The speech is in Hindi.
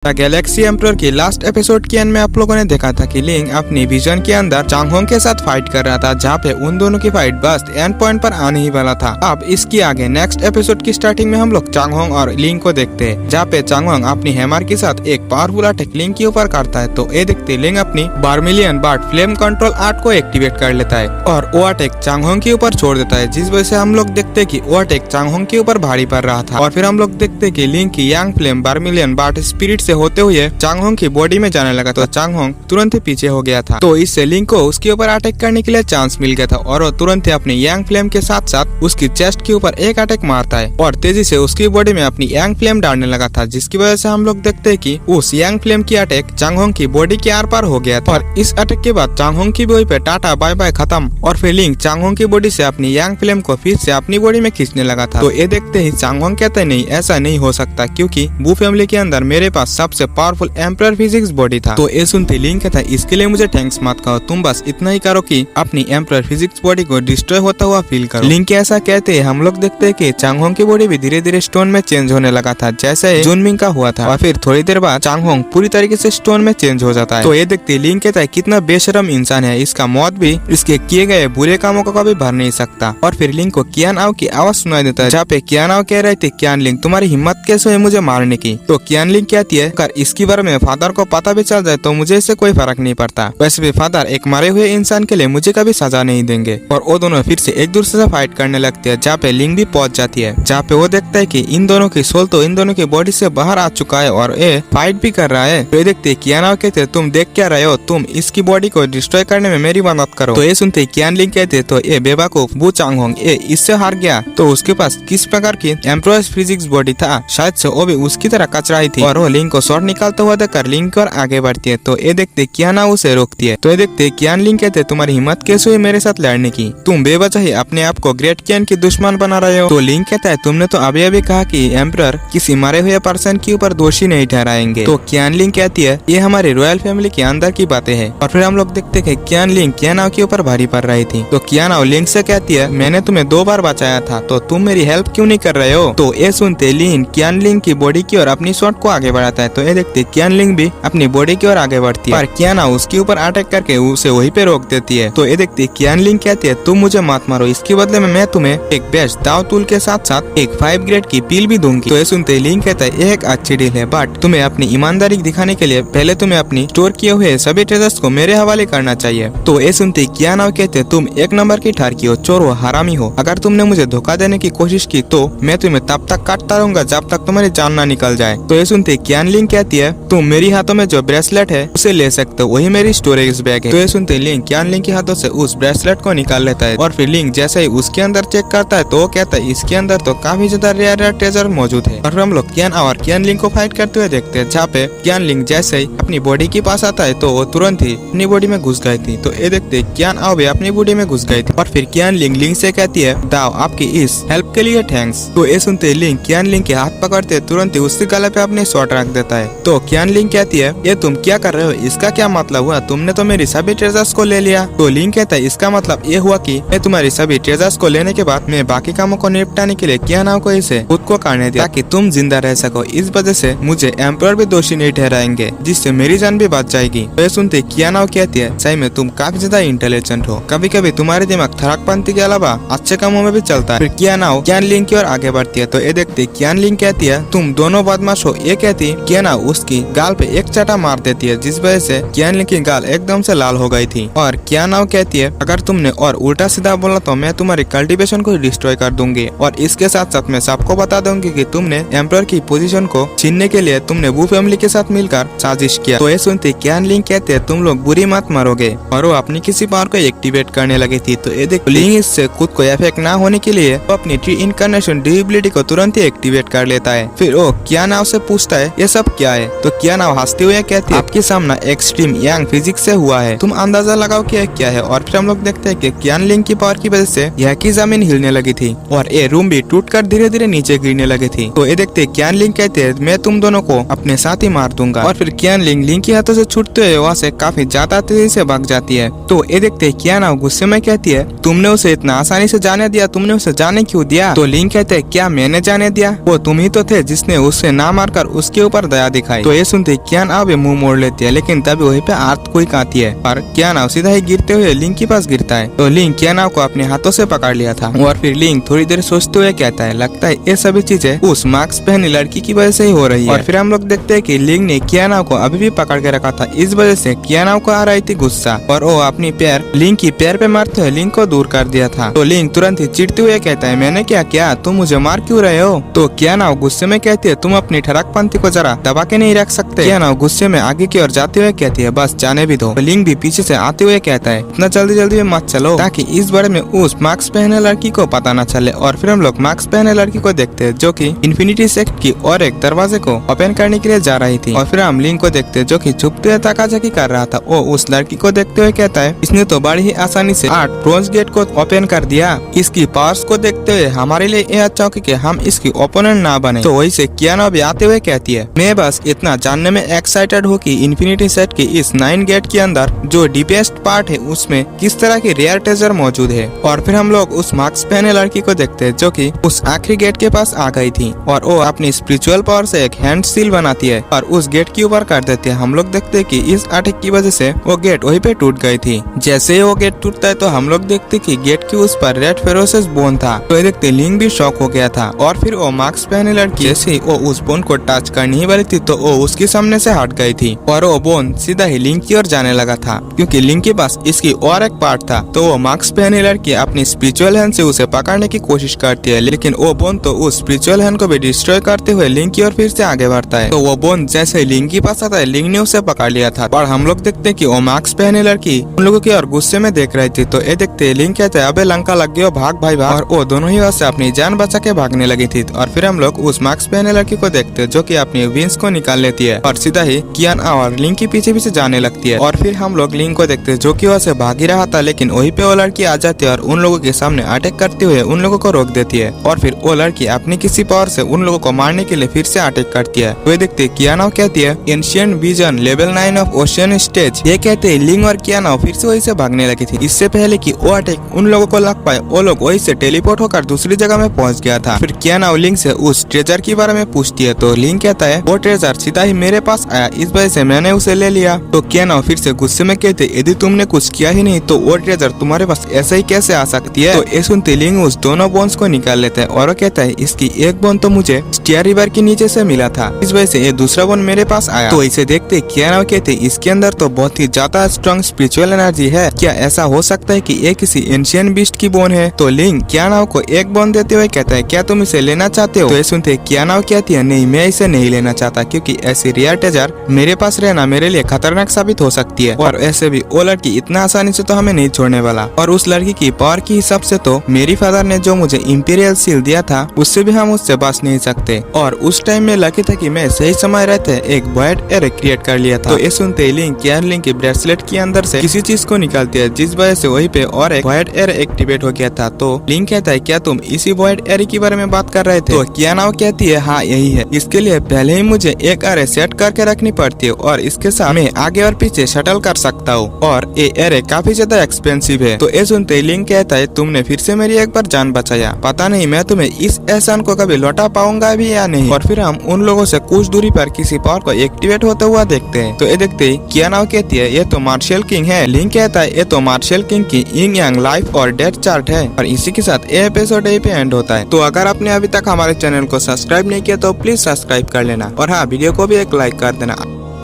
द गैलेक्सी एम्परर की लास्ट एपिसोड के एंड में आप लोगों ने देखा था कि लिंग अपनी विजन के अंदर चांगहोंग के साथ फाइट कर रहा था, जहाँ पे उन दोनों की फाइट बस एंड पॉइंट पर आने ही वाला था। अब इसके आगे नेक्स्ट एपिसोड की स्टार्टिंग में हम लोग चांगहोंग और लिंग को देखते हैं, जहाँ पे चांगहोंग अपनी हैमर के साथ एक पावरफुल अटैक लिंग के ऊपर करता है। तो ये देखते लिंग अपनी बारमिलियन बार्ट फ्लेम कंट्रोल आर्ट को एक्टिवेट कर लेता है और वो अटैक चांगहोंग के ऊपर छोड़ देता है, जिस वजह से हम लोग देखते कि वो अटैक चांगहोंग के ऊपर भारी पड़ रहा था। और फिर हम लोग देखते कि लिंग की यांग फ्लेम बारमिलियन बार्ट स्पिरिट से होते हुए चांगहोंग की बॉडी में जाने लगा, तो चांगहोंग तुरंत ही पीछे हो गया था। तो इससे लिंग को उसके ऊपर अटैक करने के लिए चांस मिल गया था और वो तुरंत ही अपनी यांग फ्लेम के साथ साथ उसकी चेस्ट के ऊपर एक अटैक मारता है और तेजी से उसकी बॉडी में अपनी यांग फ्लेम डालने लगा था, जिसकी वजह से हम लोग देखते हैं कि उस यांग फ्लेम की अटैक चांगहोंग की बॉडी के आर पार हो गया था। और इस अटैक के बाद चांगहोंग की बॉडी पे टाटा बाय बाय खत्म और फिर लिंग चांगहोंग की बॉडी से अपनी यांग फ्लेम को फिर से अपनी बॉडी में खींचने लगा था। तो ये देखते ही चांगहोंग कहते नहीं, ऐसा नहीं हो सकता, क्योंकि वू फैमिली के अंदर मेरे पास सबसे पावरफुल एम्परर फिजिक्स बॉडी था। तो ये सुनते लिंग कहता है इसके लिए मुझे थैंक्स मत कहो, तुम बस इतना ही करो कि अपनी एम्परर फिजिक्स बॉडी को डिस्ट्रॉय होता हुआ फील करो। लिंग के ऐसा कहते हैं हम लोग देखते हैं कि चांगहोंग की बॉडी भी धीरे धीरे स्टोन में चेंज होने लगा था, जैसे जुनमिंग का हुआ था। और फिर थोड़ी देर बाद चांगहोंग पूरी तरीके से स्टोन में चेंज हो जाता है। तो ये देखते लिंग कहता है कितना बेशरम इंसान है, इसका मौत भी इसके किए गए बुरे कामों को कभी भर नहीं सकता। और फिर लिंग को कियान आओ की आवाज सुनाई देता है, जहाँ पे कियान आओ कह रहे थे कियान लिंग तुम्हारी हिम्मत कैसे है मुझे मारने की। तो कियान लिंग कहती है अगर इसके बारे में फादर को पता भी चल जाए तो मुझे इससे कोई फर्क नहीं पड़ता, वैसे भी फादर एक मारे हुए इंसान के लिए मुझे कभी सजा नहीं देंगे। और वो दोनों फिर से एक दूसरे से फाइट करने लगते हैं, जहाँ पे लिंग भी पहुंच जाती है, जहाँ पे वो देखता है कि इन दोनों की सोल तो इन दोनों की बॉडी से बाहर आ चुका है और ये फाइट भी कर रहा है। तो ये देखते कियान कहते तुम देख क्या रहे हो, तुम इसकी बॉडी को डिस्ट्रॉय करने में मेरी मदद करो। तो ये सुनते कियान लिंग कहते तो ये बेवकूफ वू चांगहोंग ये इससे हार गया, तो उसके पास किस प्रकार की एम्परर फिजिक्स बॉडी था, शायद से वो भी उसकी तरह कचरा ही थी। और वो लिंग को शॉट निकालते हुआ देखकर लिंग की ओर आगे बढ़ती है। तो ये देखते कियान उसे रोकती है। तो ये देखते कियान लिंग कहते तुम्हारी हिम्मत कैसे हुई मेरे साथ लड़ने की, तुम बेवजह ही अपने आप को ग्रेट कियान की दुश्मन बना रहे हो। तो लिंग कहता है तुमने तो अभी अभी कहा कि एम्परर किसी मरे हुए पर्सन के ऊपर दोषी नहीं ठहराएंगे। तो कियान लिंग कहती है ये हमारी रॉयल फैमिली के अंदर की बातें हैं। और फिर हम लोग देखते हैं कियान लिंग कियानाओ के ऊपर भारी पड़ रही थी। तो कियानाओ लिंग से कहती है मैंने तुम्हें 2 बार बचाया था, तो तुम मेरी हेल्प क्यों नहीं कर रहे हो। तो ये सुनते लिंग कियान लिंग की बॉडी की ओर अपनी शॉट को आगे बढ़ाता है। तो ये देखते कियान लिंग भी अपनी बॉडी की ओर आगे बढ़ती है और कियानाओ उसके ऊपर अटैक करके उसे वहीं पे रोक देती है। तो ये देखते कियान लिंग कहती है तुम मुझे मत मारो, इसके बदले में मैं तुम्हें एक बेस्ट दाव टूल के साथ साथ एक 5 ग्रेड की पील भी दूंगी। तो ये सुनते लिंग कहता है ये एक अच्छी डील है, बट तुम्हें अपनी ईमानदारी दिखाने के लिए पहले तुम्हें अपनी स्टोर किए हुए सभी ट्रेजर्स को मेरे हवाले करना चाहिए। तो ये सुनते कियानाओ कहते तुम एक नंबर की ठरकी हो, चोर हो, हरामी हो, अगर तुमने मुझे धोखा देने की कोशिश की तो मैं तुम्हें तब तक काटता रहूंगा जब तक तुम्हारी जान ना निकल जाए। तो ये सुनते कियान लिंग कहती है तुम मेरी हाथों में जो ब्रेसलेट है उसे ले सकते हो, वही मेरी स्टोरेज बैग है। तो ये सुनते लिंग कियान लिंग के हाथों से उस ब्रेसलेट को निकाल लेता है और फिर लिंग जैसे ही उसके अंदर चेक करता है तो वो कहता है इसके अंदर तो काफी ज्यादा रेयर ट्रेजर मौजूद है। और फिर हम लोग कियान और कियान लिंग को फाइट करते हुए देखते हैं, जहाँ पे कियान लिंग जैसे ही अपनी बॉडी के पास आता है तो वो तुरंत ही अपनी बॉडी में घुस गई थी। तो ये देखते कियान आओ भी अपनी बॉडी में घुस गई थी। और फिर कियान लिंग से कहती है दाव आपकी इस हेल्प के लिए थैंक्स। तो ये सुनते लिंग कियान लिंग के हाथ पकड़ते तुरंत ही उसके गले पे अपने शॉट रख देता है। तो कियान लिंग कहती है ये तुम क्या कर रहे हो, इसका क्या मतलब हुआ, तुमने तो मेरी सभी ट्रेजर्स को ले लिया। तो लिंग कहता है इसका मतलब ये हुआ कि मैं तुम्हारी सभी ट्रेजर्स को लेने के बाद मैं बाकी कामों को निपटाने के लिए कियानाओ को इसे खुद को करने दिया ताकि तुम जिंदा रह सको। इस वजह से मुझे एम्परर भी दोषी नहीं ठहराएंगे, जिससे मेरी जान भी बच जाएगी। तो ये सुनते कियानाओ कहती है सही में तुम काफी ज्यादा इंटेलिजेंट हो, कभी कभी तुम्हारे दिमाग थरकपंती के अलावा अच्छे कामों में भी चलता है। फिर कियानाओ कियान लिंग की ओर आगे बढ़ती है। तो ये देखते कियान लिंग कहती है तुम दोनों बदमाश हो। ये कहती कियानाओ उसकी गाल पे एक चाटा मार देती है, जिस वजह से कियान लिंग की गाल एकदम से लाल हो गई थी। और कियानाओ कहती है अगर तुमने और उल्टा सीधा बोला तो मैं तुम्हारी कल्टीवेशन को डिस्ट्रॉय कर दूंगी और इसके साथ साथ मैं सबको बता दूंगी कि तुमने एम्परर की पोजीशन को छीनने के लिए तुमने वू फैमिली के साथ मिलकर साजिश किया। तो ये सुनते कियान लिंग कहते हैं तुम लोग बुरी मत मरोगे और वो अपनी किसी पावर को एक्टिवेट करने लगी थी। तो ये देख लिंग इससे खुद को इफेक्ट ना होने के लिए वो अपनी ट्री इनकार्नेशन डिविलिटी को तुरंत ही एक्टिवेट कर लेता है। फिर वो कियानाओ से पूछता है ये सब क्या है। तो कियानाओ हंसते हुए कहती है आपके सामना एक्सट्रीम यांग फिजिक्स से हुआ है, तुम अंदाजा लगाओ क्या है। और फिर हम लोग देखते हैं कि कियान लिंग की पावर की वजह से यह की जमीन हिलने लगी थी और ये रूम भी टूटकर धीरे धीरे नीचे गिरने लगी थी। तो ये देखते कियान लिंग कहते हैं मैं तुम दोनों को अपने साथ ही मार दूंगा। और फिर कियान लिंग के हाथों से छूटते हुए वहाँ से काफी ज्यादा तेजी से भाग जाती है। तो ये देखते कियानाओ गुस्से में कहती है तुमने उसे इतना आसानी से जाने दिया, तुमने उसे जाने क्यों दिया। तो लिंग कहते क्या मैंने जाने दिया, वो तुम ही तो थे जिसने उससे ना मारकर उसके ऊपर दया दिखाई। तो ये सुनते कियान आओ मुंह मोड़ लेती है, लेकिन तभी वहीं पे अर्थक्वेक आती है और कियान आओ सीधा ही गिरते हुए लिंग के पास गिरता है। तो लिंग कियान आओ को अपने हाथों से पकड़ लिया था और फिर लिंग थोड़ी देर सोचते हुए कहता है, लगता है ये सभी चीजें उस मास्क पहनी लड़की की वजह से ही हो रही है। और फिर हम लोग देखते हैं कि लिंग ने कियान आओ को अभी भी पकड़ के रखा था, इस वजह से कियान आओ को आ रही थी गुस्सा और वो अपनी पैर लिंग की पैर पे मारते हुए लिंग को दूर कर दिया था। तो लिंग तुरंत ही चिढ़ते हुए कहता है, मैंने क्या किया, तुम मुझे मार क्यों रहे हो। तो कियान आओ गुस्से में कहती है, तुम अपनी ठरकपंथी को जरा दबा के नहीं रख सकते। कियान आओ गुस्से में आगे की ओर जाते हुए कहती है, बस जाने भी दो। तो लिंग भी पीछे से आते हुए कहता है, इतना जल्दी जल्दी मत चलो ताकि इस बारे में उस मास्क पहने लड़की को पता न चले। और फिर हम लोग मास्क पहने लड़की को देखते हैं जो कि इन्फिनिटी सेक्ट की और एक दरवाजे को ओपन करने के लिए जा रही थी। और फिर हम लिंग को देखते हैं जो कि छुपते हुए ताकाझाकी कर रहा था। वो उस लड़की को देखते हुए कहता है, इसने तो बड़ी ही आसानी से 8 ब्रोंज गेट को ओपन कर दिया। इसकी पावर्स को देखते हुए हमारे लिए यह अच्छा होगा कि हम इसकी ओपोनेंट ना बने। तो वही से कियान आओ भी आते हुए कहती है, मैं बस इतना जानने में एक्साइटेड हूँ कि इन्फिनिटी सेट के इस 9 गेट के अंदर जो डीपेस्ट पार्ट है उसमें किस तरह की रेयर ट्रेजर मौजूद है। और फिर हम लोग उस मास्क पहने लड़की को देखते हैं जो कि उस आखिरी गेट के पास आ गई थी और वो अपनी स्पिरिचुअल पावर से एक हैंड सील बनाती है और उस गेट के ऊपर कर देती है। हम लोग देखते हैं कि इस अटैक की वजह से वो गेट वहीं पे टूट गई थी। जैसे ही वो गेट टूटता है तो हम लोग देखते कि गेट के उस पर रेड फेरोसिस बोन था। तो ये देखते लिंग भी शॉक हो गया था और फिर वो मास्क पहने लड़की जैसे ही वो उस बोन को टच करने ही वाली थी तो वो उसके सामने से हट गई थी और वो बोन सीधा ही लिंग की ओर जाने लगा था, क्योंकि लिंग के पास इसकी और एक पार्ट था। तो वो मास्क पहने लड़की अपनी स्पिरिचुअल हैंड से उसे पकड़ने की कोशिश करती है, लेकिन वो बोन तो उस स्पिरिचुअल हैंड को भी डिस्ट्रॉय करते हुए लिंग की ओर फिर से आगे बढ़ता है। तो वो बोन जैसे लिंग के पास आता है, लिंग ने उसे पकड़ लिया था और हम लोग देखते कि वो मास्क पहने लड़की उन लोगों की ओर गुस्से में देख रही थी। तो ये देखते लिंग कहते हैं, अबे लंका लग गया, भाग भाई भाग। और वो दोनों ही वहाँ से अपनी जान बचा के भागने लगी थी। और फिर हम लोग उस मास्क पहने लड़की को देखते जो कि अपनी विंग्स को निकाल लेती है और सीधा ही कियान आओ और लिंग के पीछे पीछे जाने लगती है। और फिर हम लोग लिंग को देखते जो कि वहाँ से भाग ही रहा था, लेकिन वहीं पे वो लड़की आ जाती है और उन लोगों के सामने अटैक करते हुए उन लोगों को रोक देती है। और फिर वो लड़की अपनी किसी पावर से उन लोगों को मारने के लिए फिर से अटैक करती है। वे देखते कियान आओ कहती है, ancient vision level 9 of ocean stage. ये कहते लिंग और कियान आओ फिर से वही से भागने लगी थी। इससे पहले कि वो अटैक उन लोगों को लग पाए, वो लोग वही से टेलीपोर्ट होकर दूसरी जगह में पहुंच गया था। फिर कियान आओ लिंग से उस ट्रेजर के बारे में पूछती है। तो लिंग कहता है, वो ट्रेजर सीधा ही मेरे पास आया, इस वजह से मैंने उसे ले लिया। तो कियान आओ फिर से गुस्से में कहते, यदि तुमने कुछ किया ही नहीं तो वो ट्रेजर तुम्हारे पास ऐसे ही कैसे आ सकती है। तो ये सुनते लिंग उस दोनों बोन्स को निकाल लेता है और वो कहता है, इसकी एक बोन तो मुझे स्टियर रिवर के नीचे से मिला था, इस वजह से ये दूसरा बोन मेरे पास आया। तो इसे देखते कियान आओ कहते, इसके अंदर तो बहुत ही ज्यादा स्ट्रॉन्ग स्पिरिचुअल एनर्जी है, क्या ऐसा हो सकता है कि ये किसी एंशिएंट बीस्ट की बोन है। तो लिंग कियान आओ को एक बोन देते हुए कहता है, क्या तुम इसे लेना चाहते हो। तो ये सुनते कियान आओ कहती है, नहीं मैं इसे नहीं लेना चाहता, क्योंकि ऐसी रेयर ट्रेजर मेरे पास रहना मेरे लिए खतरनाक साबित हो सकती है और ऐसे भी वो लड़की इतना आसानी से तो हमें नहीं छोड़ने वाला। और उस लड़की की पावर के हिसाब से तो मेरी फादर ने जो मुझे इंपीरियल सील दिया था उससे भी हम उससे बच नहीं सकते। और उस टाइम में लकी था कि मैं सही समय रहते एक वॉइड एरे क्रिएट कर लिया था। तो ये सुनते लिंग कियान लिंग के ब्रेसलेट के अंदर से किसी चीज को निकालती है, जिस वजह से वहीं पे और एक वॉइड एरे एक्टिवेट हो गया था। तो लिंग कहता है, क्या तुम इसी वॉइड एरे के बारे में बात कर रहे थे। तो कियान आओ कहती है, हाँ यही है, इसके लिए पहले ही मुझे एक एरे सेट करके रखनी पड़ती है और इसके साथ मैं आगे और पीछे शटल कर सकता हूँ और ये एरे काफी ज्यादा एक्सपेंसिव है। तो ये सुनते लिंग कहता है, तुमने फिर से मेरी एक बार जान बचाया, पता नहीं मैं तुम्हें इस एहसान को कभी लौटा पाऊंगा भी या नहीं। और फिर हम उन लोगों से कुछ दूरी पर किसी पावर को एक्टिवेट होता हुआ देखते हैं। तो ये देखते कियान आओ कहती है, ये तो मार्शल किंग है। लिंग कहता है, ये तो मार्शल किंग की यिंग यांग लाइफ और डेथ चार्ट है। और इसी के साथ ये एपिसोड यहीं पे एंड होता है। तो अगर आपने अभी तक हमारे चैनल को सब्सक्राइब नहीं किया तो प्लीज सब्सक्राइब कर लेना और हाँ वीडियो को भी एक लाइक कर देना।